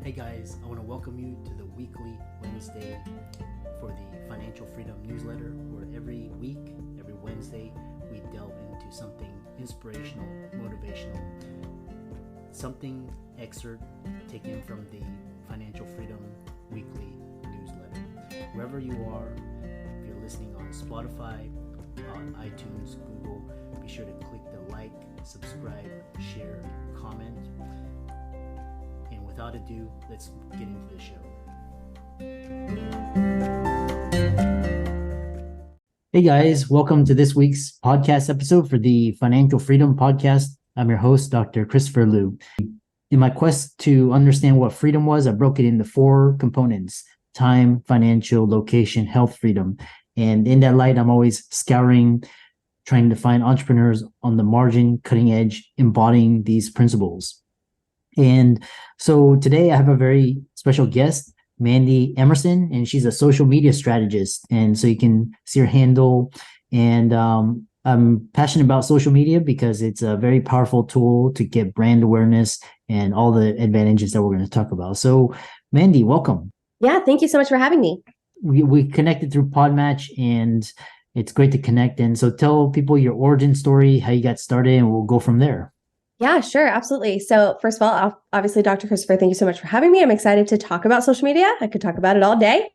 Hey guys, I want to welcome you to the weekly Wednesday for the Financial Freedom newsletter, where every week, every Wednesday, we delve into something inspirational, motivational, something excerpt taken from the Financial Freedom weekly newsletter. Wherever you are, if you're listening on Spotify, on iTunes, Google, be sure to click the like, subscribe, share, comment. And without ado, let's get into the show. Hey guys, welcome to this week's podcast episode for the Financial Freedom Podcast. I'm your host, Dr. Christopher Liu. In my quest to understand what freedom was, I broke it into 4 components: time, financial, location, health freedom. And in that light, I'm always scouring, trying to find entrepreneurs on the margin, cutting edge, embodying these principles. And so today I have a very special guest, Mandy Emerson, and she's a social media strategist. And so you can see her handle. And I'm passionate about social media because it's a very powerful tool to get brand awareness and all the advantages that we're going to talk about. So Mandy, welcome. Yeah, thank you so much for having me. We connected through Podmatch, and it's great to connect. And so tell people your origin story, how you got started, and we'll go from there. Yeah, sure. Absolutely. So first of all, obviously, Dr. Christopher, thank you so much for having me. I'm excited to talk about social media. I could talk about it all day.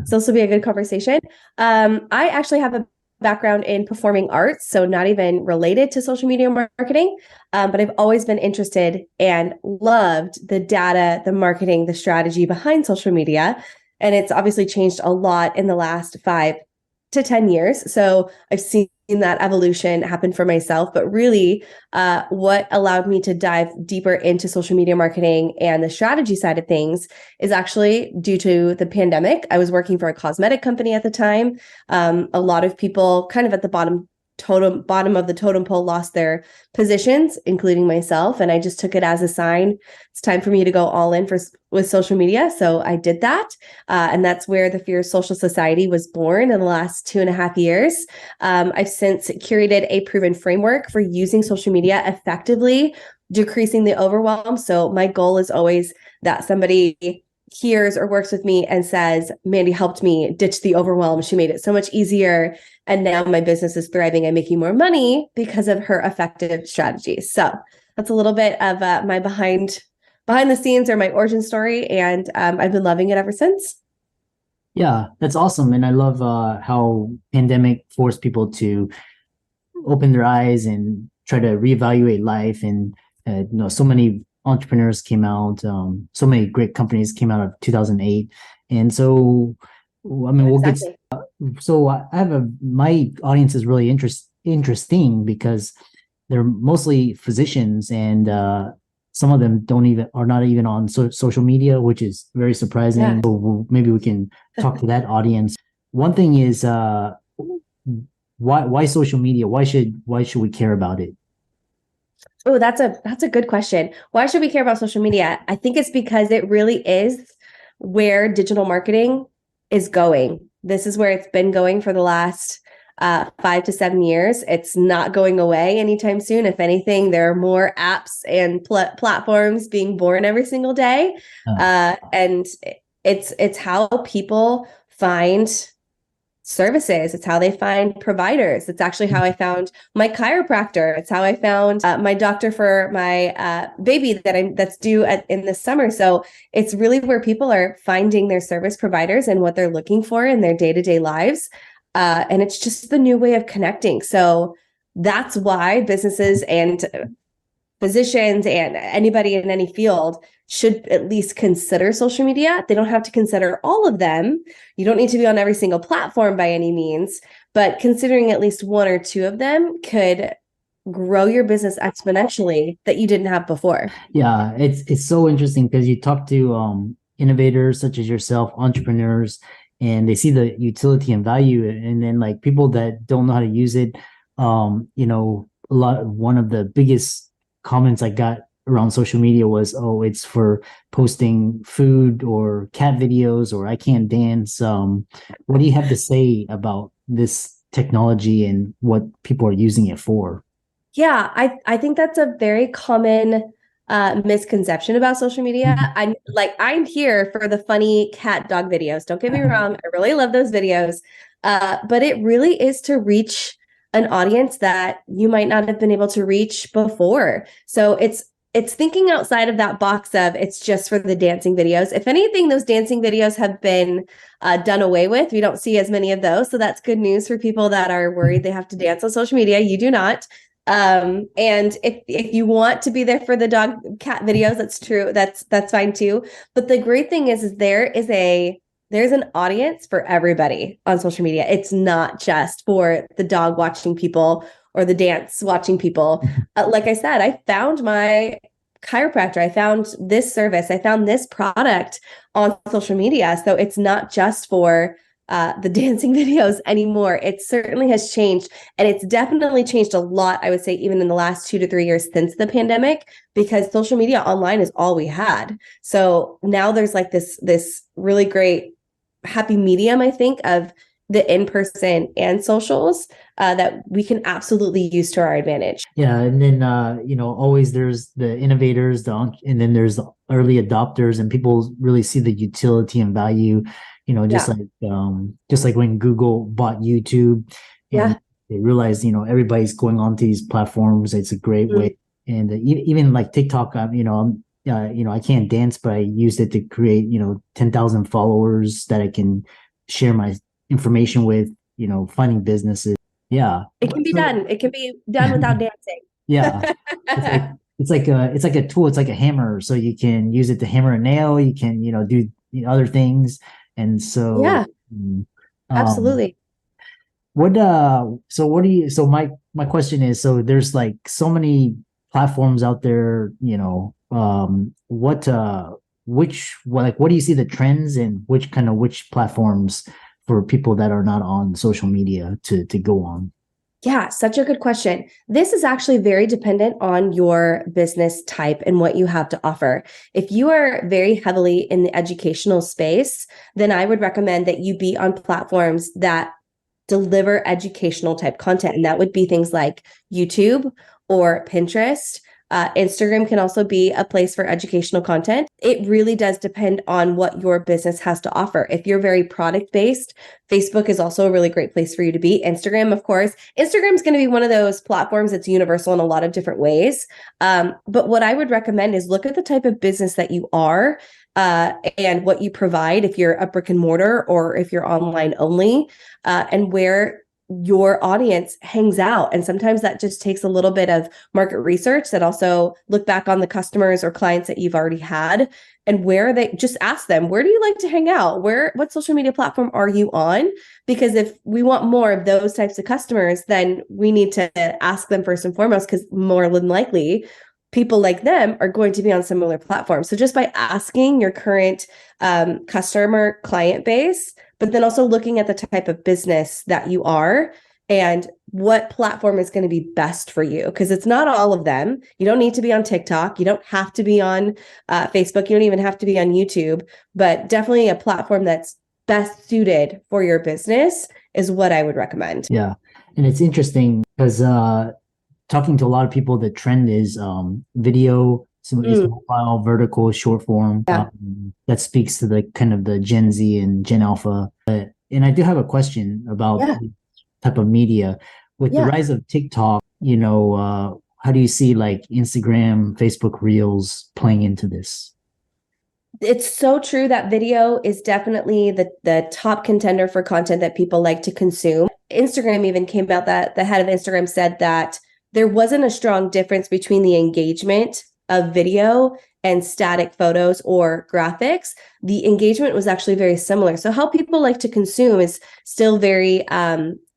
So this will be a good conversation. I actually have a background in performing arts, so not even related to social media marketing, but I've always been interested and loved the data, the marketing, the strategy behind social media. And it's obviously changed a lot in the last 5 to 10 years. So I've seen that evolution happen for myself, but really what allowed me to dive deeper into social media marketing and the strategy side of things is actually due to the pandemic. I was working for a cosmetic company at the time. A lot of people kind of at the bottom of the totem pole lost their positions, including myself. And I just took it as a sign. It's time for me to go all in with social media. So I did that. And that's where the Fierce Social Society was born in the last 2.5 years. I've since curated a proven framework for using social media effectively, decreasing the overwhelm. So my goal is always that somebody hears or works with me and says, Mandy helped me ditch the overwhelm. She made it so much easier. And now my business is thriving. I'm making more money because of her effective strategies. So that's a little bit of my behind the scenes or my origin story. And I've been loving it ever since. Yeah, that's awesome. And I love how pandemic forced people to open their eyes and try to reevaluate life. And so many entrepreneurs came out, so many great companies came out of 2008. And so, I mean, we'll get, so I have my audience is really interesting because they're mostly physicians, and some of them are not even on social media, which is very surprising. Yeah. So maybe we can talk to that audience. One thing is, why social media? Why should we care about it? Oh, that's a good question. Why should we care about social media? I think it's because it really is where digital marketing is going. This is where it's been going for the last 5 to 7 years. It's not going away anytime soon. If anything, there are more apps and platforms being born every single day. And it's how people find services. It's how they find providers. It's actually how I found my chiropractor. It's how I found my doctor for my baby that's due in the summer. So it's really where people are finding their service providers and what they're looking for in their day-to-day lives. And it's just the new way of connecting. So that's why businesses and physicians and anybody in any field should at least consider social media. They don't have to consider all of them. You don't need to be on every single platform by any means, but considering at least 1 or 2 of them could grow your business exponentially that you didn't have before. Yeah, it's so interesting because you talk to innovators such as yourself, entrepreneurs, and they see the utility and value, and then like people that don't know how to use it, one of the biggest comments I got around social media was, oh, it's for posting food or cat videos, or I can't dance. What do you have to say about this technology and what people are using it for? Yeah, I think that's a very common misconception about social media. I'm here for the funny cat dog videos. Don't get me wrong. I really love those videos. But it really is to reach an audience that you might not have been able to reach before. So it's thinking outside of that box of it's just for the dancing videos. If anything, those dancing videos have been done away with. We don't see as many of those. So that's good news for people that are worried they have to dance on social media. You do not. And if you want to be there for the dog cat videos, that's true. That's fine too. But the great thing is there's an audience for everybody on social media. It's not just for the dog watching people or the dance watching people. Like I said, I found my chiropractor. I found this service. I found this product on social media. So it's not just for the dancing videos anymore. It certainly has changed. And it's definitely changed a lot, I would say, even in the last 2 to 3 years since the pandemic, because social media online is all we had. So now there's like this really great happy medium, I think, of the in-person and socials that we can absolutely use to our advantage. Yeah, and then always there's the innovators, and then there's the early adopters, and people really see the utility and value. Just like when Google bought YouTube, and they realized everybody's going onto these platforms. It's a great way, and even like TikTok. I can't dance, but I used it to create 10,000 followers that I can share my information with. Finding businesses. Yeah, it can be done. It can be done without dancing. Yeah, it's like a tool. It's like a hammer, so you can use it to hammer a nail. You can do other things, and so absolutely. So my question is, so there's like so many platforms out there. What do you see the trends, and which platforms for people that are not on social media to go on? Yeah, such a good question. This is actually very dependent on your business type and what you have to offer. If you are very heavily in the educational space, then I would recommend that you be on platforms that deliver educational type content. And that would be things like YouTube or Pinterest. Instagram can also be a place for educational content. It really does depend on what your business has to offer. If you're very product based, Facebook is also a really great place for you to be. Instagram, of course. Instagram is going to be one of those platforms that's universal in a lot of different ways. But what I would recommend is look at the type of business that you are and what you provide, if you're a brick and mortar or if you're online only, and where your audience hangs out. And sometimes that just takes a little bit of market research, that also look back on the customers or clients that you've already had, and where they just ask them, where do you like to hang out? What social media platform are you on? Because if we want more of those types of customers, then we need to ask them first and foremost, because more than likely people like them are going to be on similar platforms. So just by asking your current customer client base, but then also looking at the type of business that you are and what platform is going to be best for you, because it's not all of them. You don't need to be on TikTok. You don't have to be on Facebook. You don't even have to be on YouTube, but definitely a platform that's best suited for your business is what I would recommend. Yeah. And it's interesting because talking to a lot of people, the trend is video. So it's mobile, vertical, short form. That speaks to the kind of the Gen Z and Gen Alpha. And I do have a question about type of media. With the rise of TikTok, how do you see like Instagram, Facebook Reels playing into this? It's so true that video is definitely the top contender for content that people like to consume. Instagram even came out that the head of Instagram said that there wasn't a strong difference between the engagement of video and static photos or graphics. The engagement was actually very similar. So how people like to consume is still very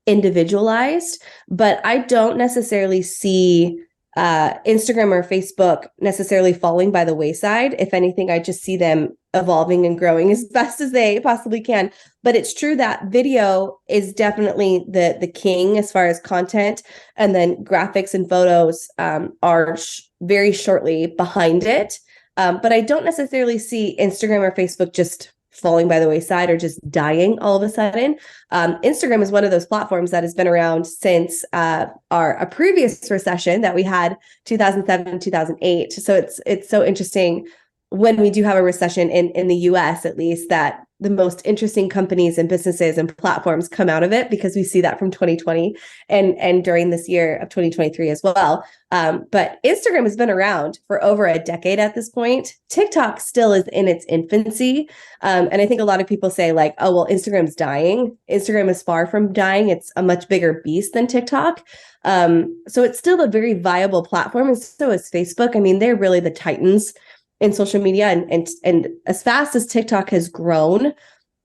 individualized, but I don't necessarily see Instagram or Facebook necessarily falling by the wayside. If anything, I just see them evolving and growing as best as they possibly can. But it's true that video is definitely the king as far as content, and then graphics and photos are very shortly behind it. But I don't necessarily see Instagram or Facebook just falling by the wayside or just dying all of a sudden. Instagram is one of those platforms that has been around since a previous recession that we had 2007, 2008. So it's so interesting when we do have a recession in the US, at least, that the most interesting companies and businesses and platforms come out of it, because we see that from 2020 and during this year of 2023 as well. But Instagram has been around for over a decade at this point. TikTok still is in its infancy. And I think a lot of people say like, oh, well, Instagram's dying. Instagram is far from dying. It's a much bigger beast than TikTok. So it's still a very viable platform. And so is Facebook. I mean, they're really the titans in social media. And as fast as TikTok has grown,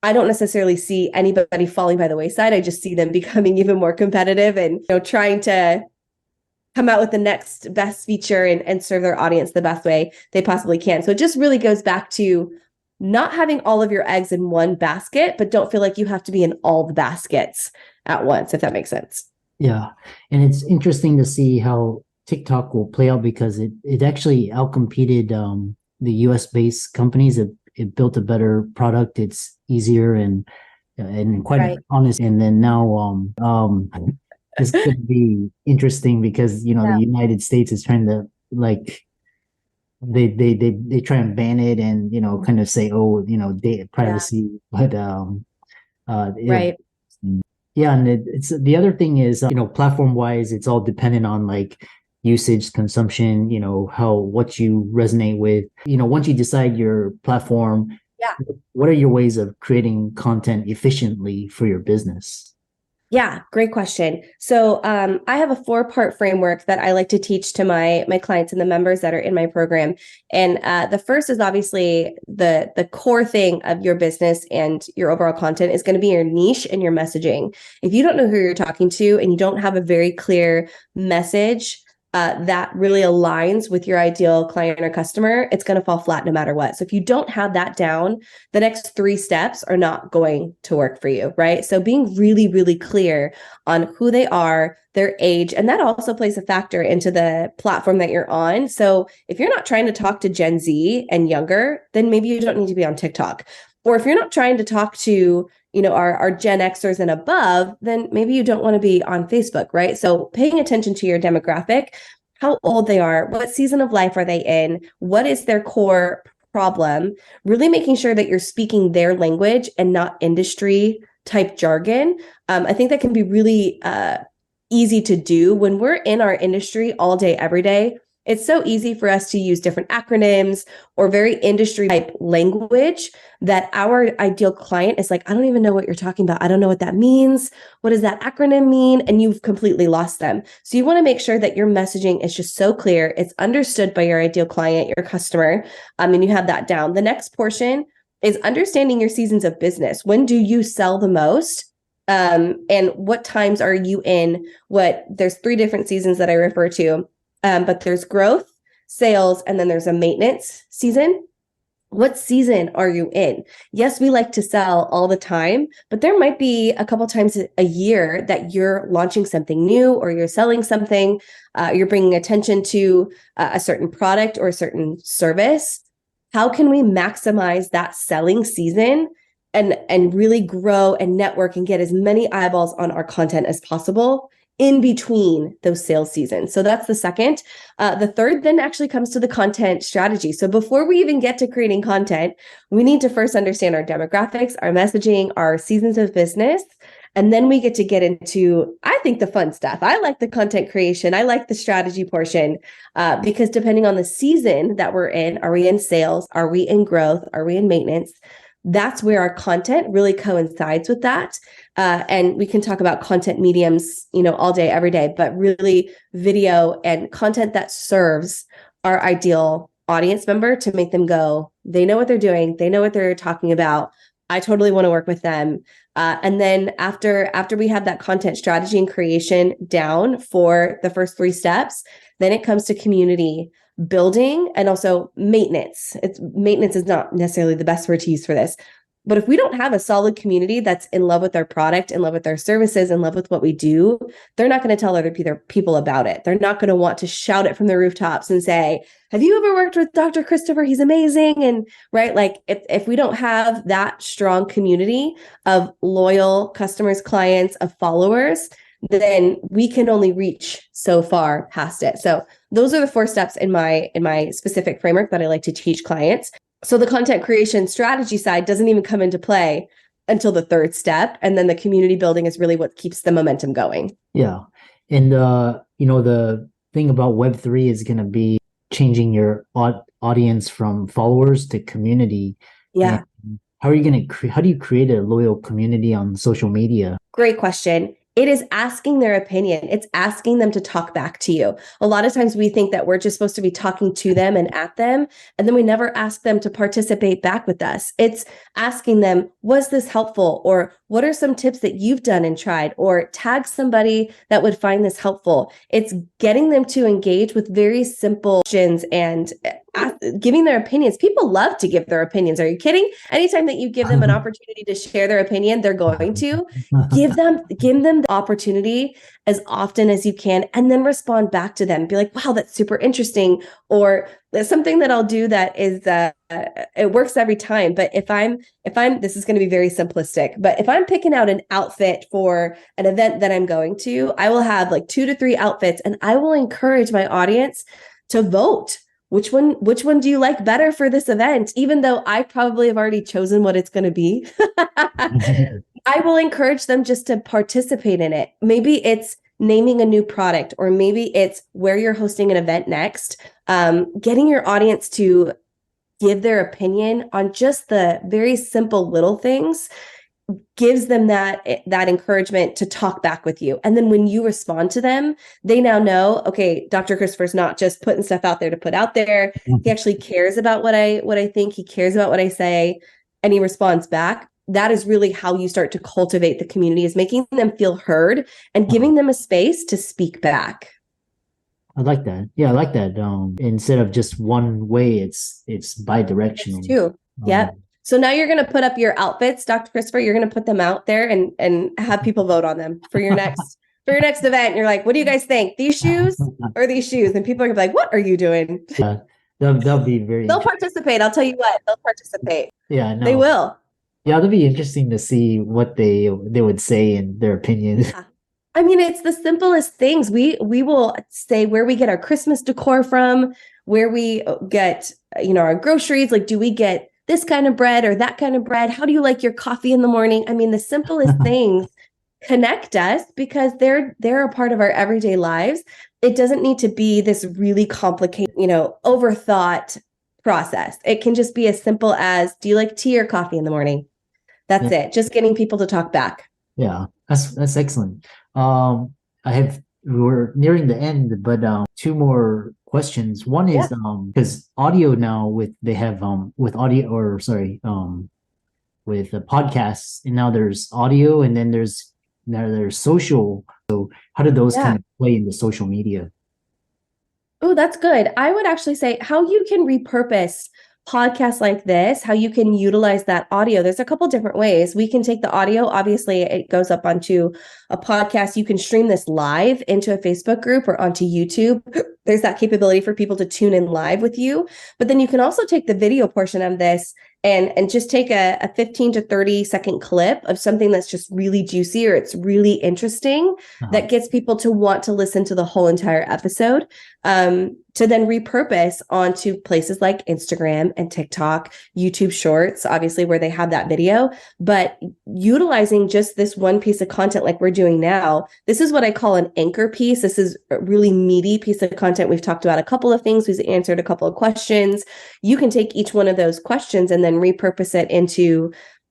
I don't necessarily see anybody falling by the wayside. I just see them becoming even more competitive and trying to come out with the next best feature and serve their audience the best way they possibly can. So it just really goes back to not having all of your eggs in one basket, but don't feel like you have to be in all the baskets at once, if that makes sense. Yeah. And it's interesting to see how TikTok will play out, because it actually outcompeted the US based companies. It built a better product. It's easier and quite honest. And then now it's going to be interesting because the United States is trying to they try and ban it and kind of say, oh, data privacy, but right. Yeah, and it's the other thing is platform wise, it's all dependent on usage, consumption, what you resonate with. Once you decide your platform, what are your ways of creating content efficiently for your business? Yeah, great question. So I have a 4-part framework that I like to teach to my clients and the members that are in my program. And the first is obviously the core thing of your business and your overall content is going to be your niche and your messaging. If you don't know who you're talking to and you don't have a very clear message that really aligns with your ideal client or customer, it's going to fall flat no matter what. So if you don't have that down, the next 3 steps are not going to work for you, right? So being really, really clear on who they are, their age, and that also plays a factor into the platform that you're on. So if you're not trying to talk to Gen Z and younger, then maybe you don't need to be on TikTok. Or if you're not trying to talk to our Gen Xers and above, then maybe you don't want to be on Facebook, right? So paying attention to your demographic, how old they are, what season of life are they in, what is their core problem, really making sure that you're speaking their language and not industry type jargon. I think that can be really easy to do when we're in our industry all day, every day. It's so easy for us to use different acronyms or very industry type language that our ideal client is like, I don't even know what you're talking about. I don't know what that means. What does that acronym mean? And you've completely lost them. So you want to make sure that your messaging is just so clear. It's understood by your ideal client, your customer, and you have that down. The next portion is understanding your seasons of business. When do you sell the most? And what times are you in? There's 3 different seasons that I refer to. But there's growth, sales, and then there's a maintenance season. What season are you in? Yes, we like to sell all the time, but there might be a couple times a year that you're launching something new or you're selling something, you're bringing attention to a certain product or a certain service. How can we maximize that selling season and really grow and network and get as many eyeballs on our content as possible in between those sales seasons? So that's the second. The third then actually comes to the content strategy. So before we even get to creating content, we need to first understand our demographics, our messaging, our seasons of business. And then we get into, I think, the fun stuff. I like the content creation. I like the strategy portion because depending on the season that we're in, are we in sales? Are we in growth? Are we in maintenance? That's where our content really coincides with that. And we can talk about content mediums, all day, every day, but really video and content that serves our ideal audience member to make them go, they know what they're doing. They know what they're talking about. I totally want to work with them. And then after we have that content strategy and creation down for the first 3 steps, then it comes to community building and also maintenance. Maintenance is not necessarily the best word to use for this. But if we don't have a solid community that's in love with our product, in love with our services, in love with what we do, they're not going to tell other people about it. They're not going to want to shout it from the rooftops and say, have you ever worked with Dr. Christopher? He's amazing. And right, like if we don't have that strong community of loyal customers, clients, of followers, then we can only reach so far past it. So those are the 4 steps in my specific framework that I like to teach clients. So the content creation strategy side doesn't even come into play until the 3rd step. And then the community building is really what keeps the momentum going. Yeah. And, the thing about Web3 is going to be changing your audience from followers to community. Yeah. And how are you going to how do you create a loyal community on social media? Great question. It is asking their opinion. It's asking them to talk back to you. A lot of times we think that we're just supposed to be talking to them and at them, and then we never ask them to participate back with us. It's asking them, was this helpful? Or what are some tips that you've done and tried? Or tag somebody that would find this helpful. It's getting them to engage with very simple questions and giving their opinions. People love to give their opinions. Are you kidding? Anytime that you give them an opportunity to share their opinion, they're going to give them the opportunity as often as you can, and then respond back to them. Be like, wow, that's super interesting. Or there's something that I'll do that is, it works every time. But if I'm, this is going to be very simplistic, but if I'm picking out an outfit for an event that I'm going to, I will have like 2 to 3 outfits, and I will encourage my audience to vote. Which one do you like better for this event? Even though I probably have already chosen what it's going to be, I will encourage them just to participate in it. Maybe it's naming a new product, or maybe it's where you're hosting an event next. Getting your audience to give their opinion on just the very simple little things gives them that encouragement to talk back with you. And then when you respond to them, they now know, okay, Dr. Christopher's not just putting stuff out there to put out there. He actually cares about what I think. He cares about what I say, and he responds back. That is really how you start to cultivate the community, is making them feel heard and giving them a space to speak back. I like that. Yeah, I like that. Instead of just one way, it's bi-directional. It's two. Yep. So now you're going to put up your outfits, Dr. Christopher. You're going to put them out there and have people vote on them for your next event. You're like, what do you guys think? These shoes or these shoes? And people are going to be like, what are you doing? Yeah, that'll be very. They'll participate. I'll tell you what. They'll participate. Yeah, no. They will. Yeah, it'll be interesting to see what they would say in their opinions. Yeah. I mean, it's the simplest things. We will say where we get our Christmas decor from, where we get, our groceries. Like, do we get this kind of bread or that kind of bread? How do you like your coffee in the morning? I mean, the simplest things connect us because they're a part of our everyday lives. It doesn't need to be this really complicated, overthought process. It can just be as simple as, do you like tea or coffee in the morning? That's it. Just getting people to talk back. Yeah, that's excellent. We're nearing the end, but 2 more questions. One is because audio now with podcasts, and now there's audio, and then there's social. So how did those kind of play into social media? Oh, that's good. I would actually say how you can repurpose podcasts like this, how you can utilize that audio. There's a couple different ways. We can take the audio. Obviously, it goes up onto a podcast. You can stream this live into a Facebook group or onto YouTube. There's that capability for people to tune in live with you. But then you can also take the video portion of this and just take a 15 to 30 second clip of something that's just really juicy or it's really interesting that gets people to want to listen to the whole entire episode, to then repurpose onto places like Instagram and TikTok, YouTube Shorts, obviously where they have that video, but utilizing just this one piece of content like we're doing now. This is what I call an anchor piece. This is a really meaty piece of content. We've talked about a couple of things. We've answered a couple of questions. You can take each one of those questions and then repurpose it into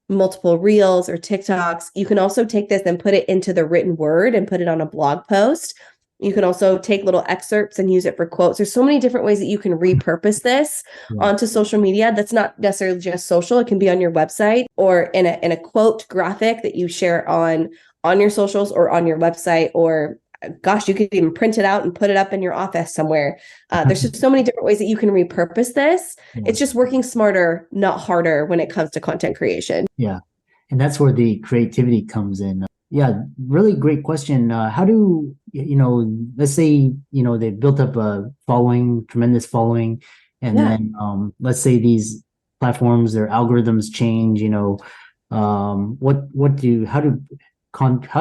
multiple reels or TikToks. You can also take this and put it into the written word and put it on a blog post. You can also take little excerpts and use it for quotes. There's so many different ways that you can repurpose this onto social media. That's not necessarily just social. It can be on your website or in a quote graphic that you share on your socials or on your website or gosh, you could even print it out and put it up in your office somewhere. There's just so many different ways that you can repurpose this. Yeah. It's just working smarter, not harder when it comes to content creation. Yeah. And that's where the creativity comes in. Yeah, really great question. How do, let's say, they've built up a following, tremendous following, and Yeah. then let's say these platforms, their algorithms change, how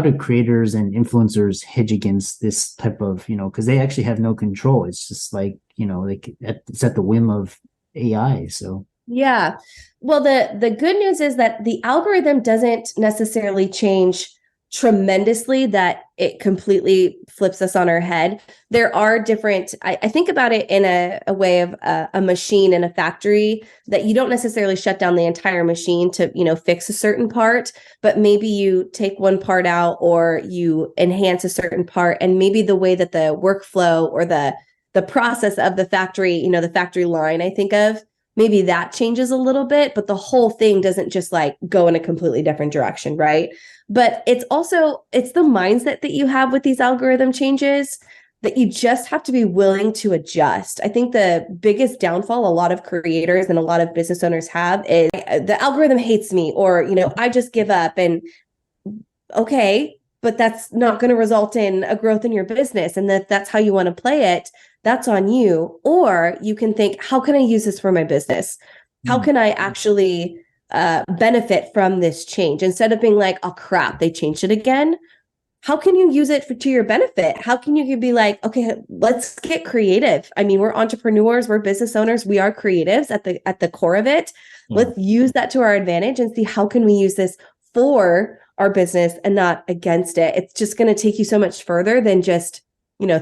do creators and influencers hedge against this type of, because they actually have no control. It's just like, it's at the whim of AI. So Yeah. Well, the good news is that the algorithm doesn't necessarily change tremendously, that it completely flips us on our head. There are different, I think about it in a way of a machine in a factory, that you don't necessarily shut down the entire machine to, fix a certain part, but maybe you take one part out or you enhance a certain part. And maybe the way that the workflow or the process of the factory, the factory line, I think of, maybe that changes a little bit, but the whole thing doesn't just like go in a completely different direction, right? But it's the mindset that you have with these algorithm changes, that you just have to be willing to adjust. I think the biggest downfall a lot of creators and a lot of business owners have is the algorithm hates me, or, I just give up. And okay, but that's not going to result in a growth in your business. And that's how you want to play it. That's on you. Or you can think, how can I use this for my business? How can I actually benefit from this change? Instead of being like, oh crap, they changed it again. How can you use it to your benefit? How can you be like, okay, let's get creative. I mean, we're entrepreneurs, we're business owners, we are creatives at the core of it. Yeah. Let's use that to our advantage and see how can we use this for our business and not against it. It's just going to take you so much further than just,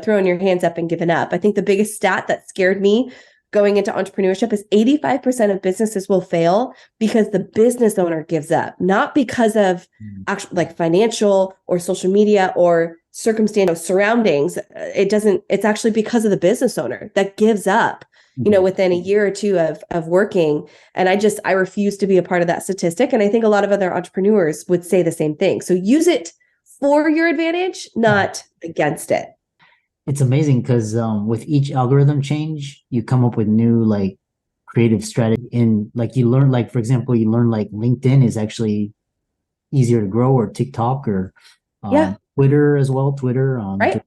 throwing your hands up and giving up. I think the biggest stat that scared me going into entrepreneurship is 85% of businesses will fail because the business owner gives up, not because of actual like financial or social media or circumstantial surroundings. It's actually because of the business owner that gives up, within a year or two of working. And I refuse to be a part of that statistic. And I think a lot of other entrepreneurs would say the same thing. So use it for your advantage, not against it. It's amazing because with each algorithm change, you come up with new like creative strategy. And like you learn, like for example, you learn like LinkedIn is actually easier to grow, or TikTok, or Twitter as well. Twitter, right?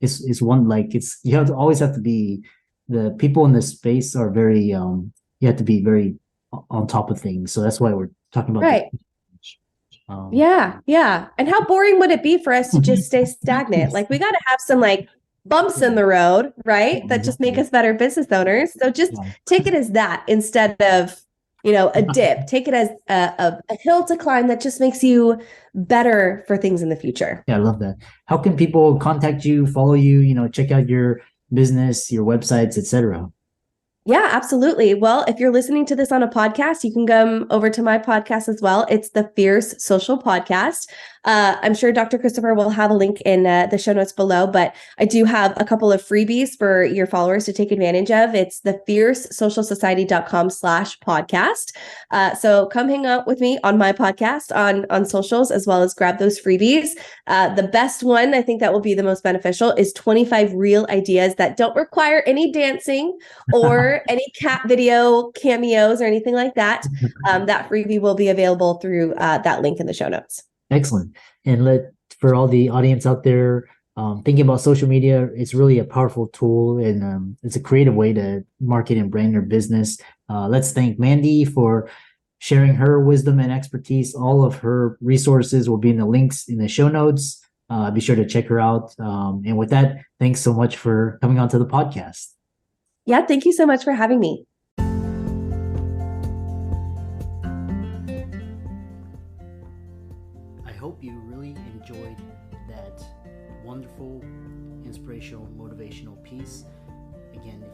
It's one like you always have to be, the people in this space are very you have to be very on top of things. So that's why we're talking about right. Yeah. And how boring would it be for us to just stay stagnant? Like we got to have some like bumps in the road, right? That just make us better business owners. So just take it as that instead of, a dip. Take it as a hill to climb that just makes you better for things in the future. Yeah, I love that. How can people contact you, follow you, check out your business, your websites, etc.? Yeah, absolutely. Well, if you're listening to this on a podcast, you can come over to my podcast as well. It's the Fierce Social Podcast. I'm sure Dr. Christopher will have a link in the show notes below, but I do have a couple of freebies for your followers to take advantage of. It's the fiercesocialsociety.com/podcast. So come hang out with me on my podcast on socials, as well as grab those freebies. The best one, I think that will be the most beneficial, is 25 real ideas that don't require any dancing or any cat video cameos or anything like that. That freebie will be available through that link in the show notes. Excellent. And for all the audience out there thinking about social media, it's really a powerful tool, and it's a creative way to market and brand your business. Let's thank Mandy for sharing her wisdom and expertise. All of her resources will be in the links in the show notes. Be sure to check her out. And with that, thanks so much for coming on to the podcast. Yeah, thank you so much for having me. I hope you really enjoyed that wonderful, inspirational, motivational piece. Again,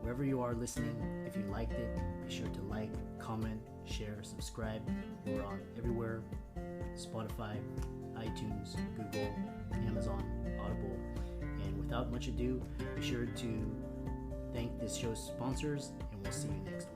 wherever you are listening, if you liked it, be sure to like, comment, share, subscribe. We're on everywhere: Spotify, iTunes, Google, Amazon, Audible. And without much ado, be sure to thank this show's sponsors, and we'll see you next week.